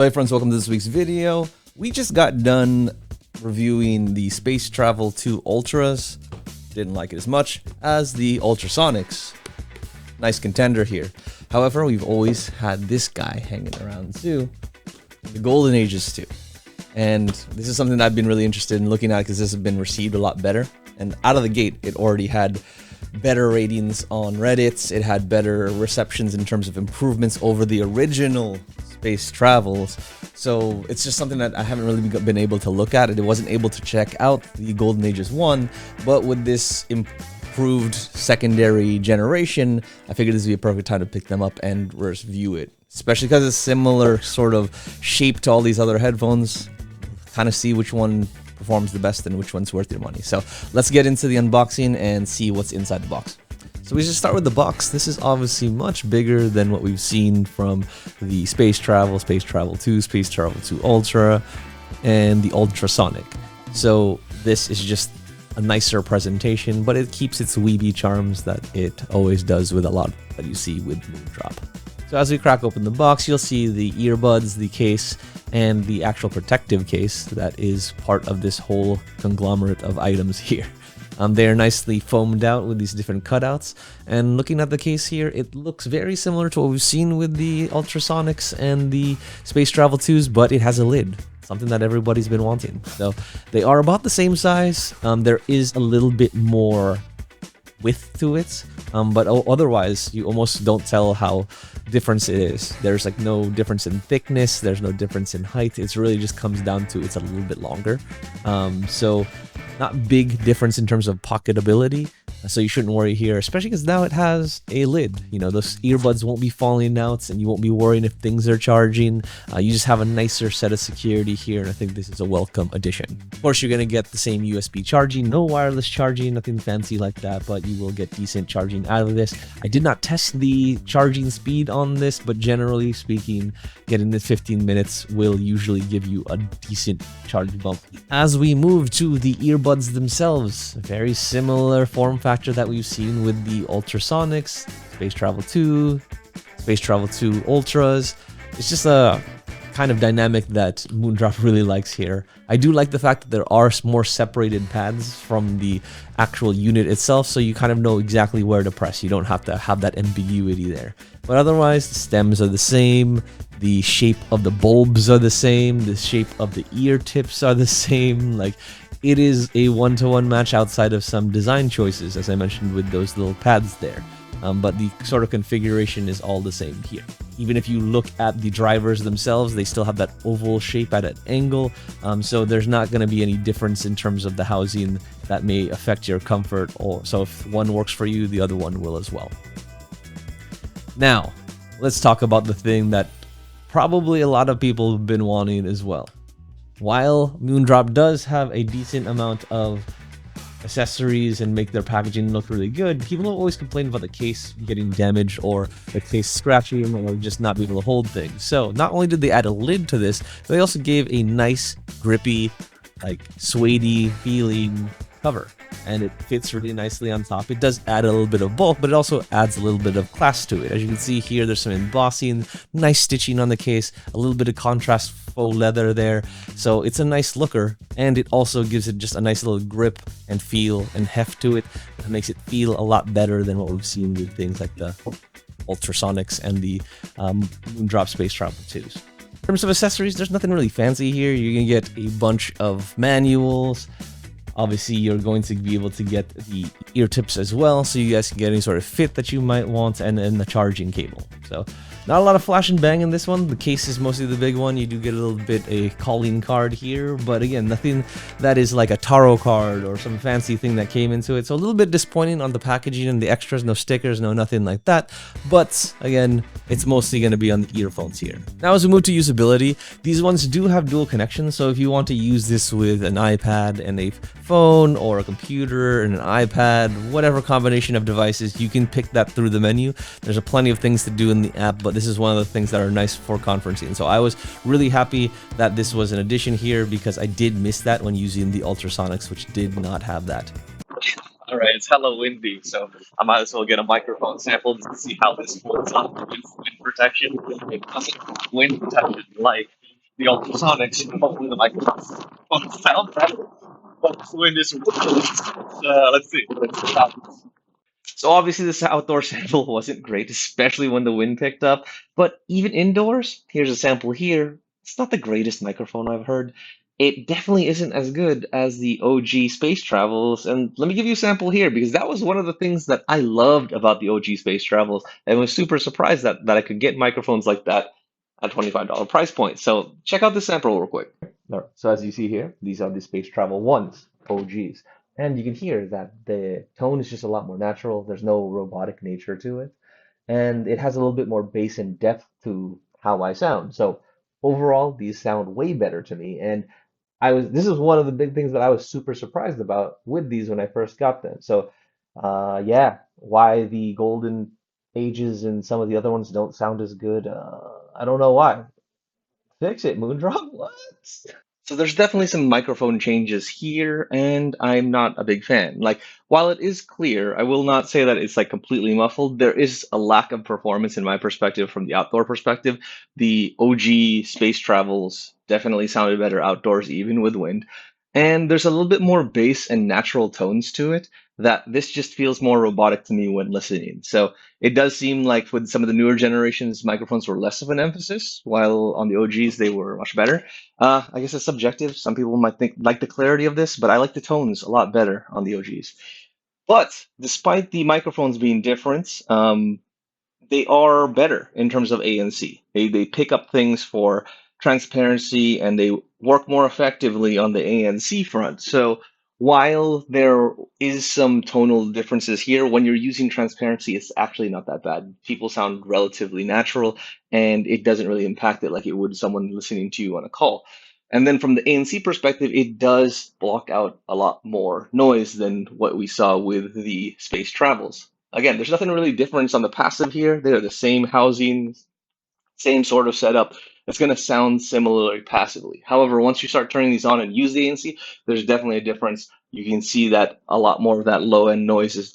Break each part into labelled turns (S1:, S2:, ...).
S1: Hey friends, welcome to this week's video. We just got done reviewing the Space Travel 2 Ultras. Didn't like it as much as the Ultrasonics. Nice contender here. However, we've always had this guy hanging around too. The Golden Ages 2. And this is something I've been really interested in looking at because this has been received a lot better. And out of the gate, it already had better ratings on Reddit. It had better receptions in terms of improvements over the original Space Travels. So it's just something that I haven't really been able to look at. It wasn't able to check out the Golden Ages 1, but with this improved secondary generation, I figured this would be a perfect time to pick them up and review it. Especially because it's similar sort of shape to all these other headphones. Kind of see which one performs the best and which one's worth your money. So let's get into the unboxing and see what's inside the box. So we just start with the box. This is obviously much bigger than what we've seen from the Space Travel 2, Space Travel 2 Ultra, and the Ultrasonic. So this is just a nicer presentation, but it keeps its weeby charms that it always does with a lot that you see with Moondrop. So as we crack open the box, you'll see the earbuds, the case, and the actual protective case that is part of this whole conglomerate of items here. They're nicely foamed out with these different cutouts, and looking at the case here, it looks very similar to what we've seen with the Ultrasonics and the Space Travel 2s, but it has a lid, something that everybody's been wanting. So they are about the same size. There is a little bit more width to it, but otherwise you almost don't tell how different it is. There's like no difference in thickness, there's no difference in height. It's really just comes down to it's a little bit longer. So not big difference in terms of pocketability, so you shouldn't worry here, especially because now it has a lid. You know, those earbuds won't be falling out and you won't be worrying if things are charging. You just have a nicer set of security here, and I think this is a welcome addition. Of course, you're going to get the same USB charging, no wireless charging, nothing fancy like that, but you will get decent charging out of this. I did not test the charging speed on this, but generally speaking, getting this 15 minutes will usually give you a decent charge bump. As we move to the earbuds themselves, very similar form factor that we've seen with the Ultrasonics, Space Travel 2, Space Travel 2 Ultras. It's just a kind of dynamic that Moondrop really likes here. I do like the fact that there are more separated pads from the actual unit itself, so you kind of know exactly where to press. You don't have to have that ambiguity there. But otherwise, the stems are the same, the shape of the bulbs are the same, the shape of the ear tips are the same. Like, it is a one-to-one match outside of some design choices, as I mentioned with those little pads there. But the sort of configuration is all the same here. Even if you look at the drivers themselves, they still have that oval shape at an angle, so there's not going to be any difference in terms of the housing that may affect your comfort, or so if one works for you, the other one will as well. Now, let's talk about the thing that probably a lot of people have been wanting as well. While Moondrop does have a decent amount of accessories and make their packaging look really good, people don't always complain about the case getting damaged or the case scratching or just not being able to hold things. So not only did they add a lid to this, they also gave a nice grippy, like suede feeling cover, and it fits really nicely on top. It does add a little bit of bulk, but it also adds a little bit of class to it. As you can see here, there's some embossing, nice stitching on the case, a little bit of contrast faux leather there, so it's a nice looker, and it also gives it just a nice little grip and feel and heft to it. It makes it feel a lot better than what we've seen with things like the Ultrasonics and the Moondrop Space Travel 2s. In terms of accessories, there's nothing really fancy here. You're gonna get a bunch of manuals. Obviously, you're going to be able to get the ear tips as well, so you guys can get any sort of fit that you might want, and then the charging cable. So not a lot of flash and bang in this one. The case is mostly the big one. You do get a little bit a calling card here, but again, nothing that is like a tarot card or some fancy thing that came into it. So a little bit disappointing on the packaging and the extras. No stickers, no nothing like that. But again, it's mostly going to be on the earphones here. Now as we move to usability, these ones do have dual connections. So if you want to use this with an iPad and a phone or a computer and an iPad, whatever combination of devices, you can pick that through the menu. There's a plenty of things to do in the app, but this is one of the things that are nice for conferencing. So I was really happy that this was an addition here, because I did miss that when using the Ultrasonics, which did not have that. Alright, it's hella windy, so I might as well get a microphone sample to see how this holds up against wind protection. It doesn't wind protection like
S2: the Ultrasonics, hopefully the microphones sound better. But when this, let's see. So obviously this outdoor sample wasn't great, especially when the wind picked up. But even indoors, here's a sample here. It's not the greatest microphone I've heard. It definitely isn't as good as the OG Space Travels. And let me give you a sample here because that was one of the things that I loved about the OG Space Travels and was super surprised that I could get microphones like that at $25 price point. So check out this sample real quick. All right, so as you see here, these are the Space Travel 1s, OGs. And you can hear that the tone is just a lot more natural. There's no robotic nature to it. And it has a little bit more bass and depth to how I sound. So overall, these sound way better to me. And this is one of the big things that I was super surprised about with these when I first got them. So yeah, why the golden ages and some of the other ones don't sound as good, I don't know why. Fix it, Moondrop. What? So there's definitely some microphone changes here, and I'm not a big fan. Like, while it is clear, I will not say that it's like completely muffled. There is a lack of performance in my perspective from the outdoor perspective. The OG Space Travels definitely sounded better outdoors, even with wind. And there's a little bit more bass and natural tones to it that this just feels more robotic to me when listening. So it does seem like with some of the newer generations, microphones were less of an emphasis, while on the OGs, they were much better. I guess it's subjective. Some people might think like the clarity of this, but I like the tones a lot better on the OGs. But despite the microphones being different, they are better in terms of ANC. They pick up things for transparency and they work more effectively on the ANC front. So while there is some tonal differences here, when you're using transparency, it's actually not that bad. People sound relatively natural and it doesn't really impact it like it would someone listening to you on a call. And then from the ANC perspective, it does block out a lot more noise than what we saw with the Space Travels. Again, there's nothing really different on the passive here. They're the same housing, same sort of setup. It's going to sound similarly passively. However, once you start turning these on and use the ANC, there's definitely a difference. You can see that a lot more of that low end noise is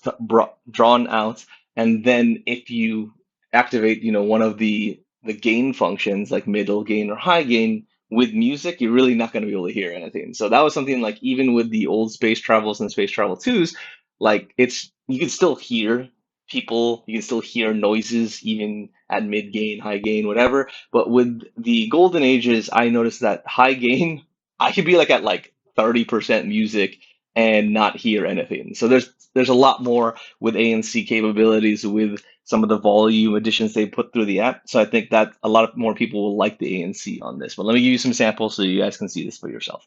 S2: drawn out. And then if you activate, one of the gain functions like middle gain or high gain with music, you're really not going to be able to hear anything. So that was something like even with the old Space Travels and Space Travel 2s, like you can still hear people, you can still hear noises even at mid gain, high gain, whatever. But with the golden ages, I noticed that high gain, I could be like at like 30% music and not hear anything. So there's a lot more with ANC capabilities with some of the volume additions they put through the app. So I think that a lot more people will like the ANC on this. But let me give you some samples so you guys can see this for yourself.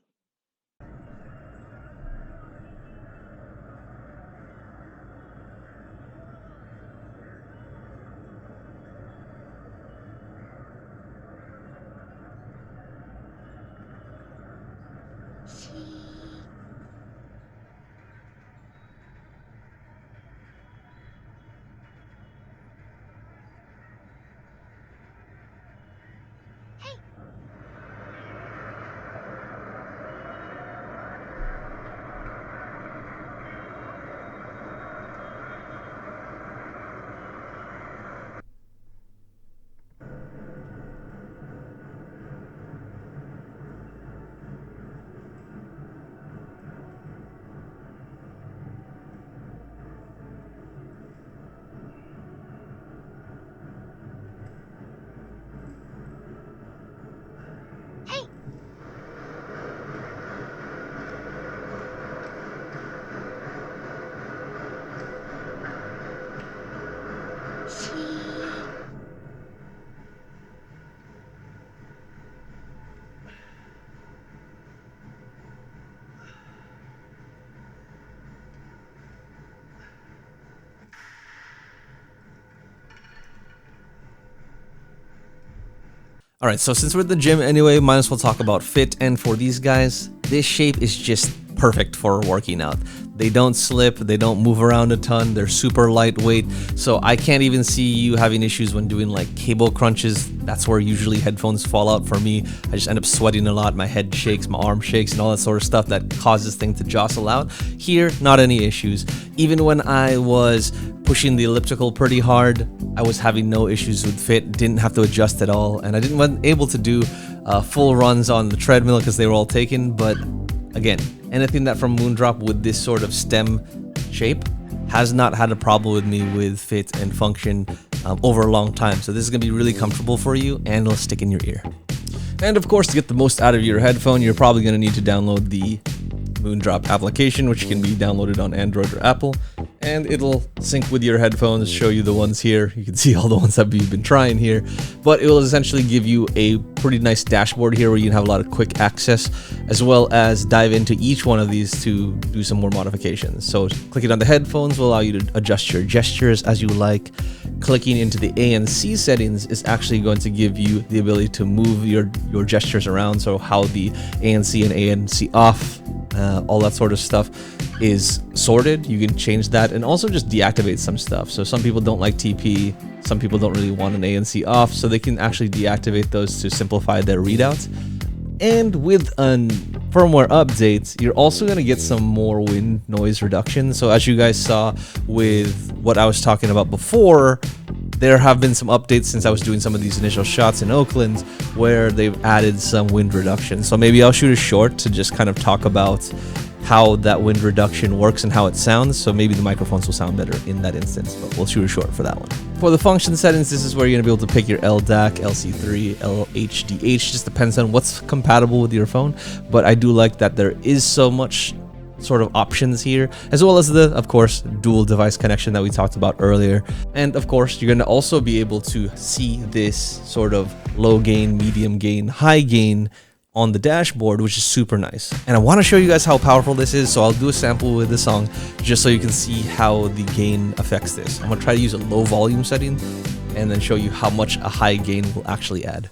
S1: All right, so since we're at the gym anyway, might as well talk about fit. And for these guys, this shape is just perfect for working out. They don't slip, they don't move around a ton, they're super lightweight, so I can't even see you having issues when doing like cable crunches. That's where usually headphones fall out for me. I just end up sweating a lot, my head shakes, my arm shakes, and all that sort of stuff that causes things to jostle out. Here, not any issues. Even when I was pushing the elliptical pretty hard, I was having no issues with fit, didn't have to adjust at all, and I wasn't able to do full runs on the treadmill because they were all taken. But again, anything that from Moondrop with this sort of stem shape has not had a problem with me with fit and function over a long time. So this is going to be really comfortable for you, and it'll stick in your ear. And of course, to get the most out of your headphone, you're probably going to need to download the Moondrop application, which can be downloaded on Android or Apple, and it'll sync with your headphones, show you the ones here. You can see all the ones that we've been trying here, but it will essentially give you a pretty nice dashboard here where you can have a lot of quick access, as well as dive into each one of these to do some more modifications. So clicking on the headphones will allow you to adjust your gestures as you like. Clicking into the ANC settings is actually going to give you the ability to move your gestures around, so how the ANC and ANC off, all that sort of stuff is sorted. You can change that and also just deactivate some stuff. So some people don't like TP, some people don't really want an ANC off, so they can actually deactivate those to simplify their readouts. And with an firmware update, you're also going to get some more wind noise reduction. So as you guys saw with what I was talking about before, there have been some updates since I was doing some of these initial shots in Oakland where they've added some wind reduction. So maybe I'll shoot a short to just kind of talk about how that wind reduction works and how it sounds. So maybe the microphones will sound better in that instance, but we'll shoot a short for that one. For the function settings, this is where you're gonna be able to pick your LDAC, LC3, LHDH, just depends on what's compatible with your phone. But I do like that there is so much sort of options here, as well as the, of course, dual device connection that we talked about earlier. And of course, you're going to also be able to see this sort of low gain, medium gain, high gain on the dashboard, which is super nice. And I want to show you guys how powerful this is, so I'll do a sample with the song just so you can see how the gain affects this. I'm going to try to use a low volume setting and then show you how much a high gain will actually add.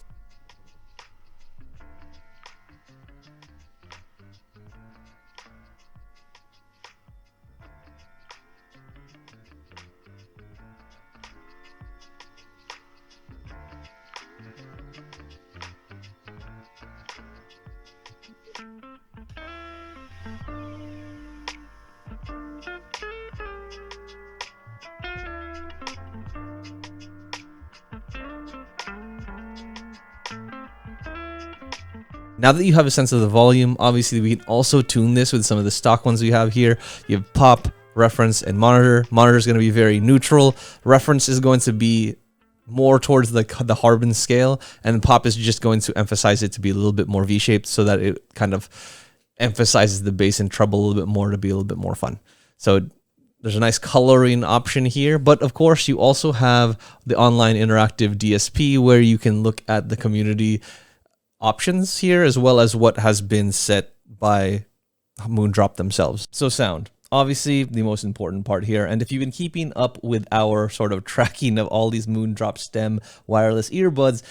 S1: Now that you have a sense of the volume, obviously we can also tune this with some of the stock ones we have here. You have pop, reference, and monitor. Monitor is going to be very neutral. Reference is going to be more towards the Harbin scale, and pop is just going to emphasize it to be a little bit more V-shaped so that it kind of emphasizes the bass and treble a little bit more to be a little bit more fun. So there's a nice coloring option here, but of course you also have the online interactive DSP where you can look at the community options here, as well as what has been set by Moondrop themselves. So sound, obviously the most important part here. And if you've been keeping up with our sort of tracking of all these Moondrop stem wireless earbuds,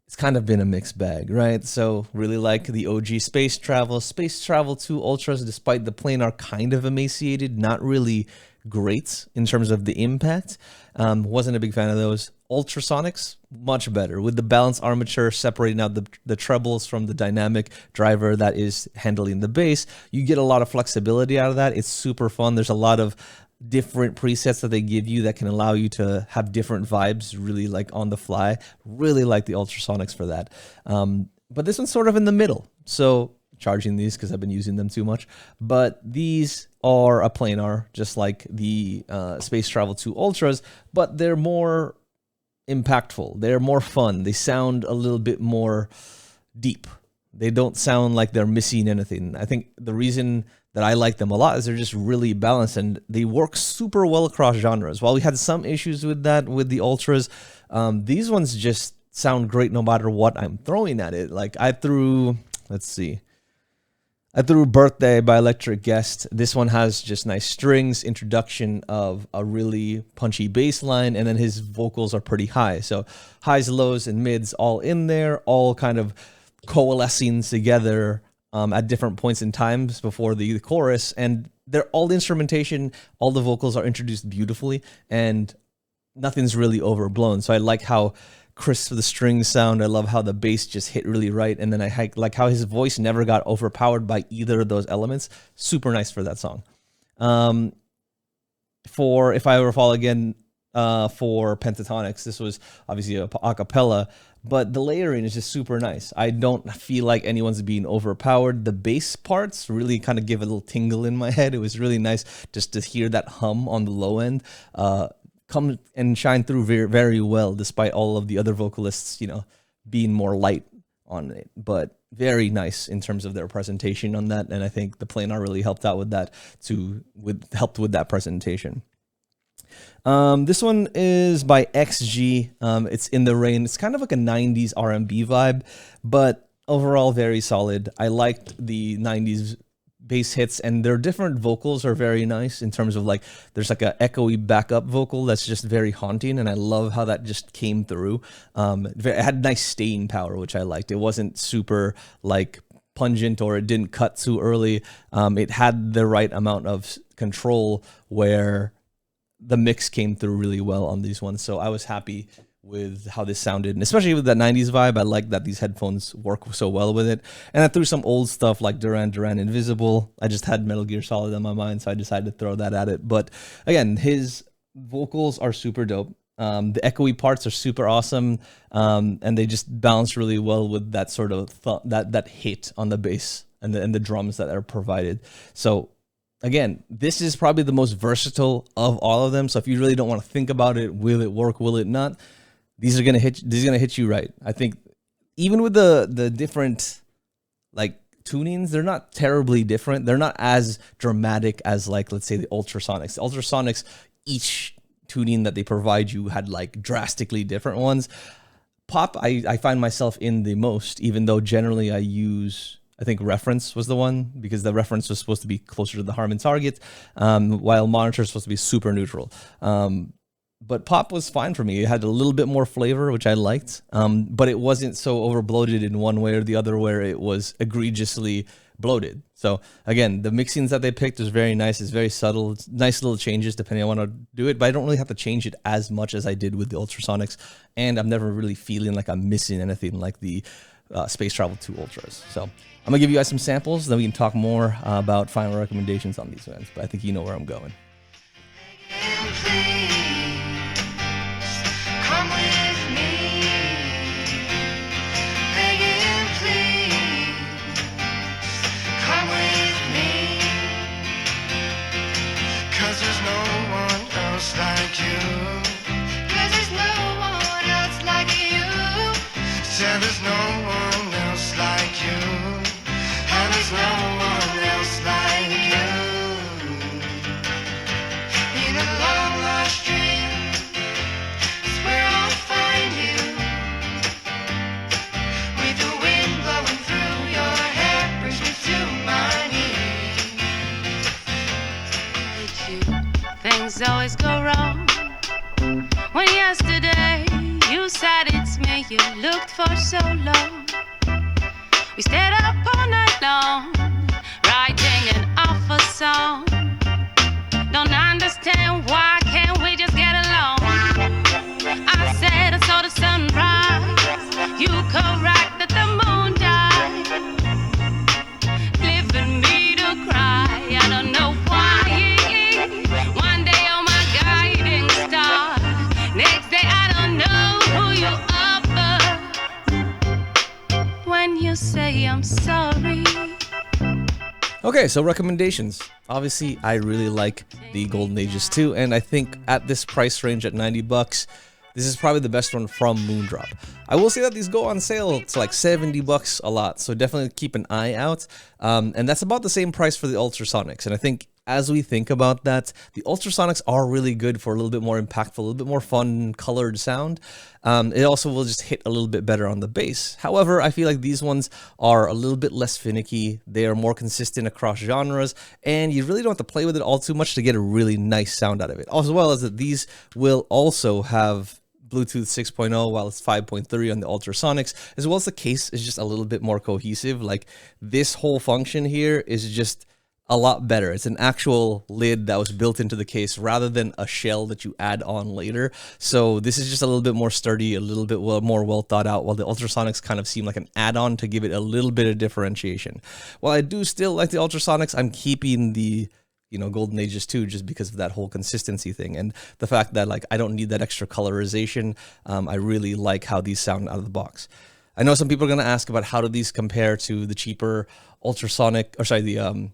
S1: it's kind of been a mixed bag, right? So really like the OG Space Travel 2 Ultras, despite the planar kind of emaciated, not really great in terms of the impact. Wasn't a big fan of those. Ultrasonics, much better, with the balance armature separating out the trebles from the dynamic driver that is handling the bass. You get a lot of flexibility out of that. It's super fun. There's a lot of different presets that they give you that can allow you to have different vibes, really like on the fly. Really like the Ultrasonics for that. But this one's sort of in the middle. So charging these because I've been using them too much. But these are a planar, just like the Space Travel 2 Ultras, but they're more impactful. They're more fun. They sound a little bit more deep. They don't sound like they're missing anything. I think the reason that I like them a lot is they're just really balanced and they work super well across genres. While we had some issues with that with the Ultras, these ones just sound great no matter what I'm throwing at it. Like I threw, let's see, I threw Birthday by Electric Guest. This one has just nice strings, introduction of a really punchy bass line, and then his vocals are pretty high. So highs, lows, and mids all in there, all kind of coalescing together at different points in times before the chorus. And they're all the instrumentation, all the vocals are introduced beautifully, and nothing's really overblown. So I like how crisp the strings sound. I love how the bass just hit really right, and then I like how his voice never got overpowered by either of those elements. Super nice for that song. For If I Ever Fall Again, for Pentatonics, this was obviously a cappella, but the layering is just super nice. I don't feel like anyone's being overpowered. The bass parts really kind of give a little tingle in my head. It was really nice just to hear that hum on the low end come and shine through very, very well, despite all of the other vocalists, you know, being more light on it. But very nice in terms of their presentation on that, and I think the planar really helped out with that helped with that presentation. This one is by XG. It's In the Rain. It's kind of like a 90s R&B vibe, but overall very solid. I liked the 90s bass hits, and their different vocals are very nice in terms of like there's like a echoey backup vocal that's just very haunting, and I love how that just came through. It had nice staying power, which I liked. It wasn't super like pungent, or it didn't cut too early. It had the right amount of control where the mix came through really well on these ones. So I was happy with how this sounded, and especially with that 90s vibe. I like that these headphones work so well with it. And I threw some old stuff like Duran Duran Invisible. I just had Metal Gear Solid on my mind, so I decided to throw that at it. But again, his vocals are super dope. The echoey parts are super awesome, and they just bounce really well with that sort of that hit on the bass and the drums that are provided. So again, this is probably the most versatile of all of them. So if you really don't want to think about it, will it work, will it not? These are gonna hit you right. I think even with the different like tunings, they're not terribly different. They're not as dramatic as like, let's say, the Ultrasonics. The Ultrasonics, each tuning that they provide you had like drastically different ones. Pop, I find myself in the most, even though generally I use, I think reference was the one, because the reference was supposed to be closer to the Harman target, while monitor is supposed to be super neutral. But pop was fine for me. It had a little bit more flavor, which I liked, but it wasn't so over bloated in one way or the other where it was egregiously bloated. So again, the mixings that they picked was very nice. It's very subtle. It's nice little changes depending on how to do it, but I don't really have to change it as much as I did with the Ultrasonics, and I'm never really feeling like I'm missing anything like the Space Travel 2 Ultras. So I'm gonna give you guys some samples, then we can talk more about final recommendations on these ones, but I think you know where I'm going.
S3: There's no one else like you, and there's no one else like you. In a long lost dream is where I'll find you, with the wind blowing through your hair brings me to my knees. With you, things always go wrong. When yesterday you said it's me you looked for so long, we stayed up all night long, writing an awful song. Don't understand why can't we just get along? I said I saw the sunrise, you correct that the moon died, leaving me to cry. I don't know why. One day you're my guiding star, next day I don't know who you are, but when you say I'm sorry.
S1: Okay, so recommendations. Obviously, I really like the Golden Ages 2, and I think at this price range at 90 bucks, this is probably the best one from Moondrop. I will say that these go on sale to like 70 bucks a lot, so definitely keep an eye out. And that's about the same price for the Ultrasonics, and I think as we think about that, the Ultrasonics are really good for a little bit more impactful, a little bit more fun, colored sound. It also will just hit a little bit better on the bass. However, I feel like these ones are a little bit less finicky. They are more consistent across genres, and you really don't have to play with it all too much to get a really nice sound out of it. As well as that these will also have Bluetooth 6.0 while it's 5.3 on the Ultrasonics, as well as the case is just a little bit more cohesive. Like this whole function here is just a lot better. It's an actual lid that was built into the case rather than a shell that you add on later. So this is just a little bit more sturdy, a little bit more well thought out, while the Ultrasonics kind of seem like an add-on to give it a little bit of differentiation. While I do still like the Ultrasonics, I'm keeping the Golden Ages 2, just because of that whole consistency thing and the fact that like I don't need that extra colorization. I really like how these sound out of the box. I know some people are going to ask about how do these compare to the cheaper Ultrasonic, or sorry, the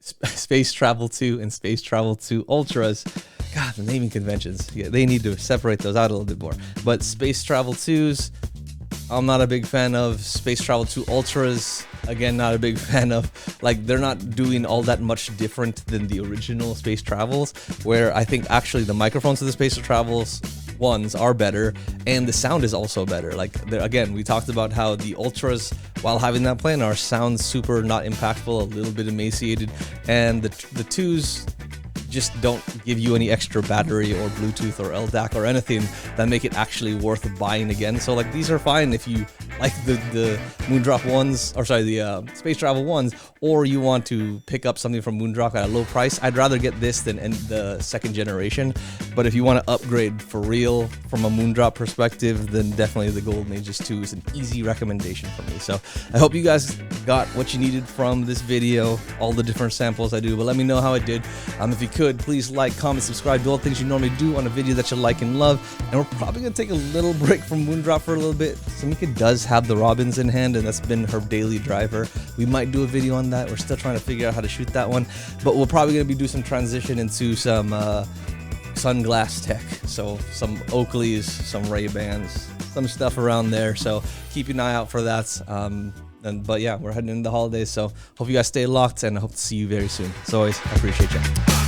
S1: Space Travel 2 and Space Travel 2 Ultras. God, the naming conventions. Yeah, they need to separate those out a little bit more. But Space Travel 2s, I'm not a big fan of. Space Travel 2 Ultras, again, not a big fan of. Like, they're not doing all that much different than the original Space Travels, where I think actually the microphones of the Space Travels ones are better, and the sound is also better. Like, again, we talked about how the Ultras, while having that planar, sound super not impactful, a little bit emaciated, and the twos just don't give you any extra battery or Bluetooth or LDAC or anything that make it actually worth buying again. So like, these are fine if you like the Moondrop ones, or sorry, the Space Travel ones, or you want to pick up something from Moondrop at a low price. I'd rather get this than the second generation. But if you want to upgrade for real from a Moondrop perspective, then definitely the Golden Ages 2 is an easy recommendation for me. So I hope you guys got what you needed from this video, all the different samples I do, but let me know how it did. If you could, please like, comment, subscribe, do all the things you normally do on a video that you like and love. And we're probably going to take a little break from Moondrop for a little bit. Samika does have the Robins in hand, and that's been her daily driver. We might do a video on that. We're still trying to figure out how to shoot that one, but we're probably going to be doing some transition into some sunglass tech. So some Oakleys, some Ray-Bans, some stuff around there. So keep an eye out for that. But yeah, we're heading into the holidays, so hope you guys stay locked, and I hope to see you very soon. As always, I appreciate you.